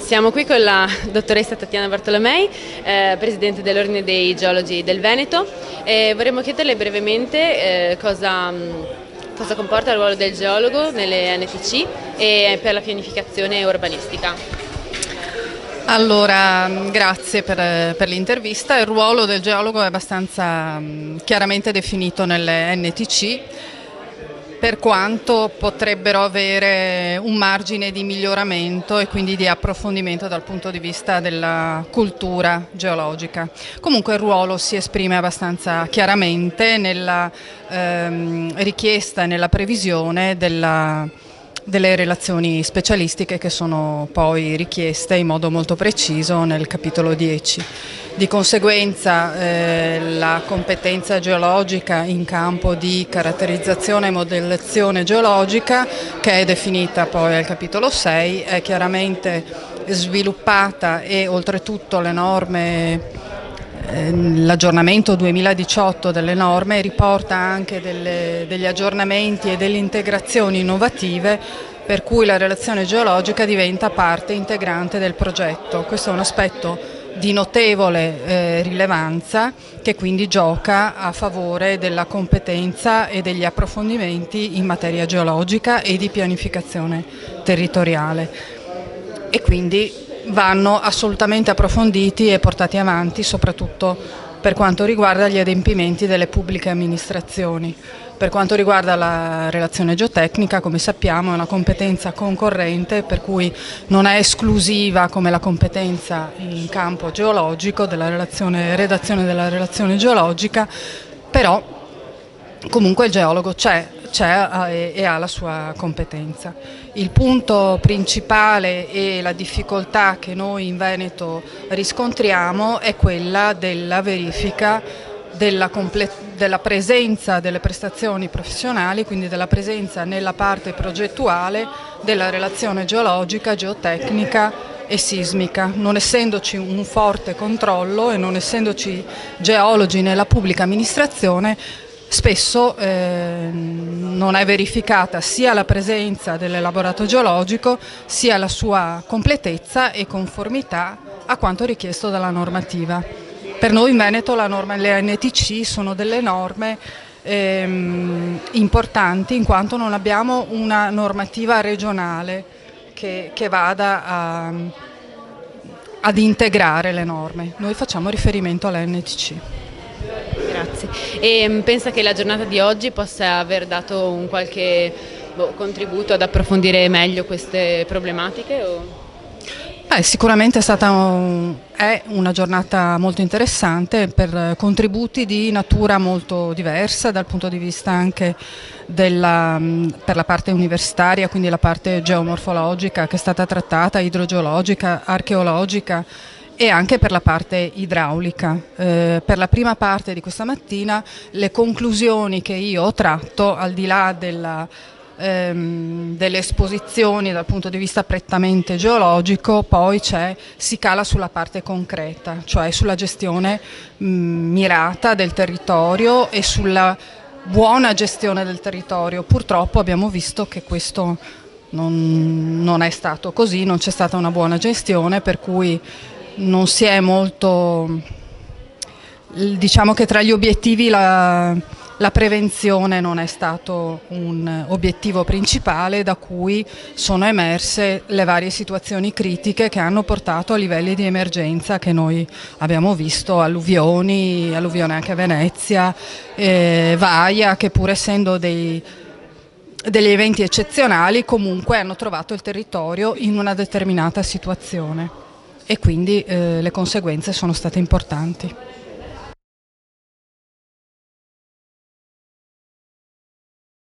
Siamo qui con la dottoressa Tatiana Bartolomei, presidente dell'Ordine dei Geologi del Veneto, e vorremmo chiederle brevemente cosa comporta il ruolo del geologo nelle NTC e per la pianificazione urbanistica. Allora, grazie per l'intervista. Il ruolo del geologo è abbastanza chiaramente definito nelle NTC, per quanto potrebbero avere un margine di miglioramento e quindi di approfondimento dal punto di vista della cultura geologica. Comunque il ruolo si esprime abbastanza chiaramente nella richiesta e nella previsione delle relazioni specialistiche che sono poi richieste in modo molto preciso nel capitolo 10. Di conseguenza la competenza geologica in campo di caratterizzazione e modellazione geologica, che è definita poi al capitolo 6, è chiaramente sviluppata e oltretutto le norme, l'aggiornamento 2018 delle norme riporta anche degli aggiornamenti e delle integrazioni innovative per cui la relazione geologica diventa parte integrante del progetto. Questo è un aspetto di notevole rilevanza che quindi gioca a favore della competenza e degli approfondimenti in materia geologica e di pianificazione territoriale, e quindi vanno assolutamente approfonditi e portati avanti soprattutto per quanto riguarda gli adempimenti delle pubbliche amministrazioni. Per quanto riguarda la relazione geotecnica, come sappiamo, è una competenza concorrente, per cui non è esclusiva come la competenza in campo geologico della redazione della relazione geologica, però comunque il geologo c'è e ha la sua competenza. Il punto principale e la difficoltà che noi in Veneto riscontriamo è quella della verifica della presenza delle prestazioni professionali, quindi della presenza nella parte progettuale della relazione geologica, geotecnica e sismica. Non essendoci un forte controllo e non essendoci geologi nella pubblica amministrazione, spesso non è verificata sia la presenza dell'elaborato geologico sia la sua completezza e conformità a quanto richiesto dalla normativa. Per noi in Veneto le NTC sono delle norme importanti in quanto non abbiamo una normativa regionale che vada ad integrare le norme. Noi facciamo riferimento alle NTC. Grazie. E pensa che la giornata di oggi possa aver dato un qualche contributo ad approfondire meglio queste problematiche? Sicuramente è una giornata molto interessante per contributi di natura molto diversa dal punto di vista anche per la parte universitaria, quindi la parte geomorfologica che è stata trattata, idrogeologica, archeologica e anche per la parte idraulica. Per la prima parte di questa mattina le conclusioni che io ho tratto, al di là delle esposizioni dal punto di vista prettamente geologico, poi si cala sulla parte concreta, cioè sulla gestione mirata del territorio e sulla buona gestione del territorio. Purtroppo abbiamo visto che questo non è stato così, non c'è stata una buona gestione, per cui non si è molto, diciamo che tra gli obiettivi la prevenzione non è stato un obiettivo principale, da cui sono emerse le varie situazioni critiche che hanno portato a livelli di emergenza che noi abbiamo visto, alluvione anche a Venezia, Vaia, che pur essendo degli eventi eccezionali comunque hanno trovato il territorio in una determinata situazione e quindi le conseguenze sono state importanti.